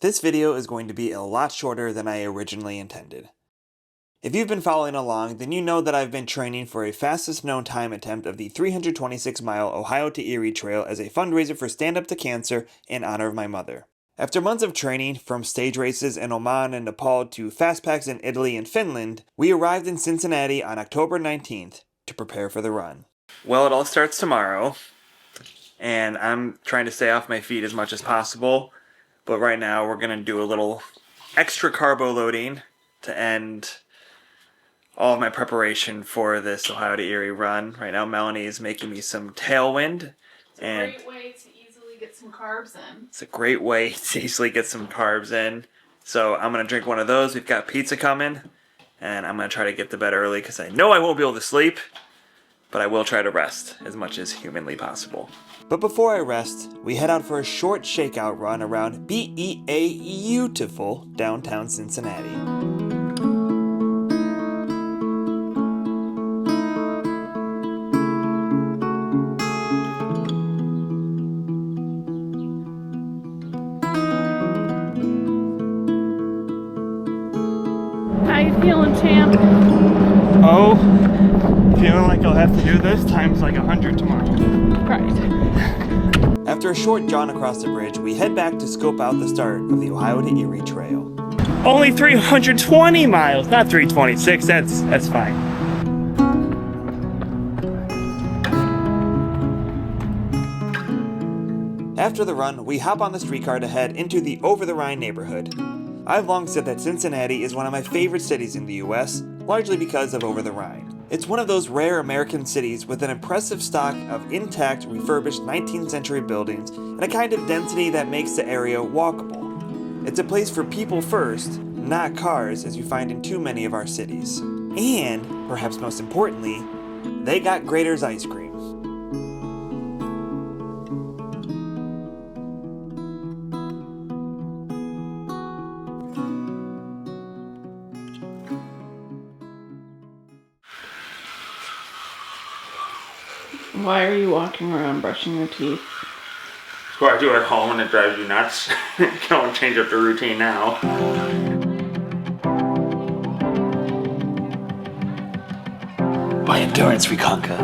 This video is going to be a lot shorter than I originally intended. If you've been following along, then you know that I've been training for a fastest known time attempt of the 326-mile Ohio to Erie Trail as a fundraiser for Stand Up to Cancer in honor of my mother. After months of training, from stage races in Oman and Nepal to fastpacks in Italy and Finland, we arrived in Cincinnati on October 19th to prepare for the run. Well, it all starts tomorrow, and I'm trying to stay off my feet as much as possible. But right now we're going to do a little extra carbo loading to end all of my preparation for this Ohio to Erie run. Right now Melanie is making me some tailwind. It's a great way to easily get some carbs in. It's a great way to easily get some carbs in. So I'm going to drink one of those. We've got pizza coming. And I'm going to try to get to bed early because I know I won't be able to sleep. But I will try to rest as much as humanly possible. But before I rest, we head out for a short shakeout run around beautiful downtown Cincinnati. How you feeling, champ? Oh, feeling like I'll have to do this times like 100 tomorrow. Right. After a short jaunt across the bridge, we head back to scope out the start of the Ohio to Erie Trail. Only 320 miles, not 326, that's fine. After the run, we hop on the streetcar to head into the Over the Rhine neighborhood. I've long said that Cincinnati is one of my favorite cities in the US, largely because of Over the Rhine. It's one of those rare American cities with an impressive stock of intact, refurbished 19th century buildings and a kind of density that makes the area walkable. It's a place for people first, not cars, as you find in too many of our cities. And, perhaps most importantly, they got Graeter's ice cream. Why are you walking around brushing your teeth? That's what I do at home and it drives you nuts. Don't change up the routine now. By endurance we conquer.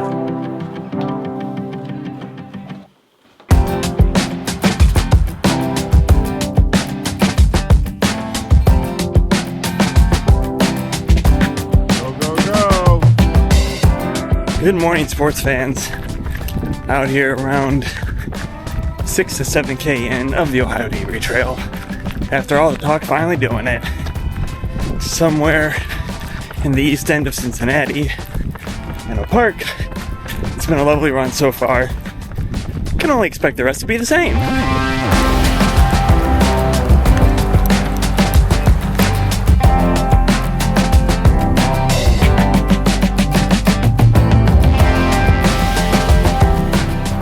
Good morning, sports fans. Out here around 6 to 7K in of the Ohio to Erie Trail. After all the talk, finally doing it. Somewhere in the east end of Cincinnati, in a park. It's been a lovely run so far. Can only expect the rest to be the same.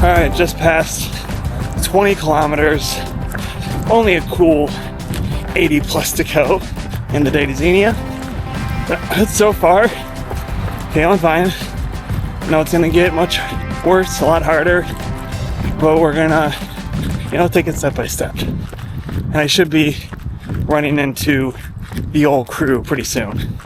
Alright, just past 20 kilometers, only a cool 80 plus to go in the day to Xenia. But so far, feeling fine. Know it's gonna get much worse, a lot harder, but we're gonna, take it step by step. And I should be running into the old crew pretty soon.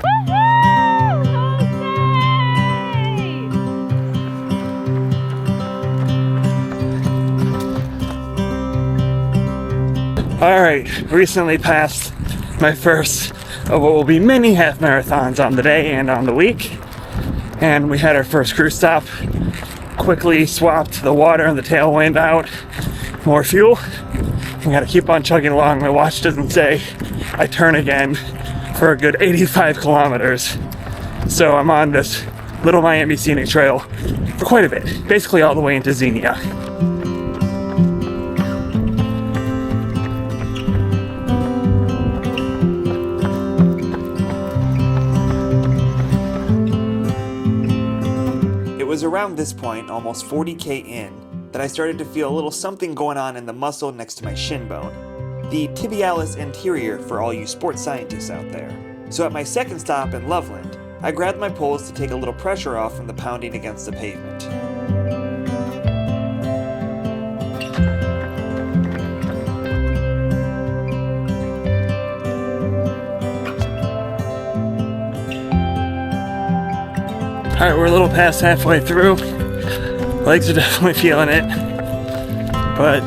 Alright, recently passed my first of what will be many half marathons on the day and on the week. And we had our first crew stop. Quickly swapped the water and the tailwind out. More fuel. We gotta keep on chugging along. My watch doesn't say I turn again for a good 85 kilometers. So I'm on this Little Miami Scenic Trail for quite a bit. Basically all the way into Xenia. It was around this point, almost 40K in, that I started to feel a little something going on in the muscle next to my shin bone. The tibialis anterior for all you sports scientists out there. So at my second stop in Loveland, I grabbed my poles to take a little pressure off from the pounding against the pavement. Alright, we're a little past halfway through. Legs are definitely feeling it. But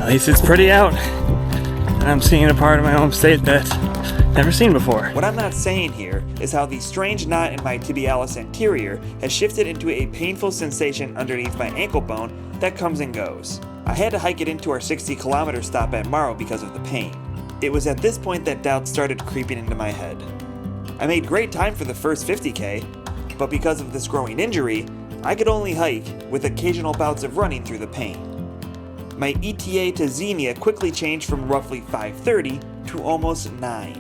at least it's pretty out. And I'm seeing a part of my home state that I've never seen before. What I'm not saying here is how the strange knot in my tibialis anterior has shifted into a painful sensation underneath my ankle bone that comes and goes. I had to hike it into our 60-kilometer stop at Morrow because of the pain. It was at this point that doubts started creeping into my head. I made great time for the first 50K, but because of this growing injury, I could only hike with occasional bouts of running through the pain. My ETA to Xenia quickly changed from roughly 5:30 to almost 9.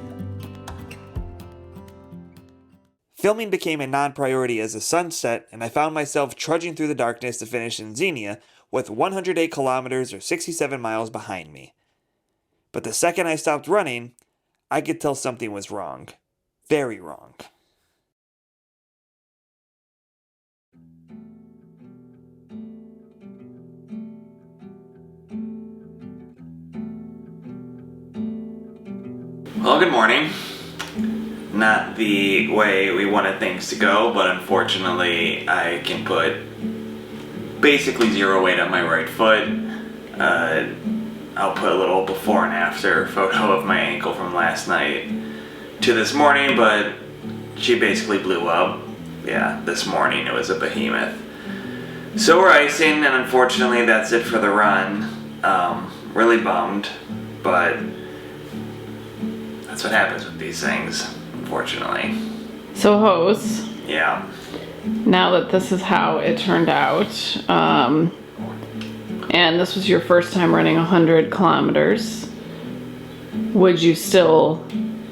Filming became a non-priority as the sun set, and I found myself trudging through the darkness to finish in Xenia with 108 kilometers or 67 miles behind me. But the second I stopped running, I could tell something was wrong. Very wrong. Well, good morning. Not the way we wanted things to go, but unfortunately I can put basically zero weight on my right foot. I'll put a little before and after photo of my ankle from last night to this morning, but she basically blew up. Yeah, this morning it was a behemoth. So we're icing, and unfortunately that's it for the run. Really bummed, but that's what happens with these things, unfortunately. So, Hose, Yeah. now that this is how it turned out, and this was your first time running 100 kilometers, would you still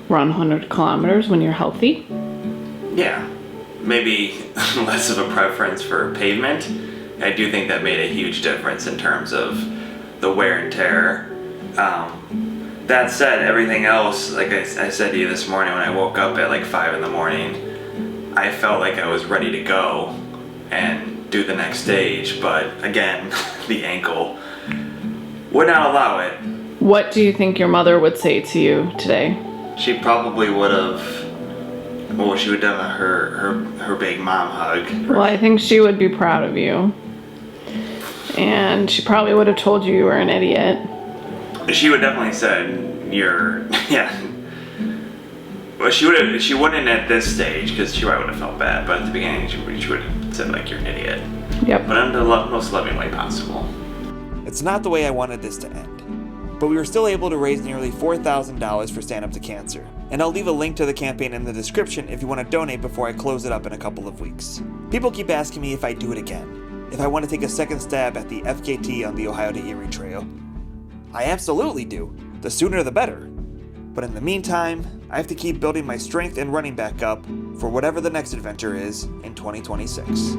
run 100 kilometers when you're healthy? Yeah. Maybe less of a preference for pavement. I do think that made a huge difference in terms of the wear and tear. That said, everything else, like I said to you this morning when I woke up at like 5 in the morning, I felt like I was ready to go and do the next stage, but again, the ankle would not allow it. What do you think your mother would say to you today? She probably would have, well, she would have done her big mom hug. Well, I think she would be proud of you. And she probably would have told you were an idiot. She would definitely said, yeah. Well, she wouldn't at this stage, because she probably would have felt bad, but at the beginning she would have said, like, you're an idiot. Yep. But in the most loving way possible. It's not the way I wanted this to end, but we were still able to raise nearly $4,000 for Stand Up to Cancer, and I'll leave a link to the campaign in the description if you want to donate before I close it up in a couple of weeks. People keep asking me if I do it again, if I want to take a second stab at the FKT on the Ohio to Erie Trail. I absolutely do. The sooner the better. But in the meantime, I have to keep building my strength and running back up for whatever the next adventure is in 2026.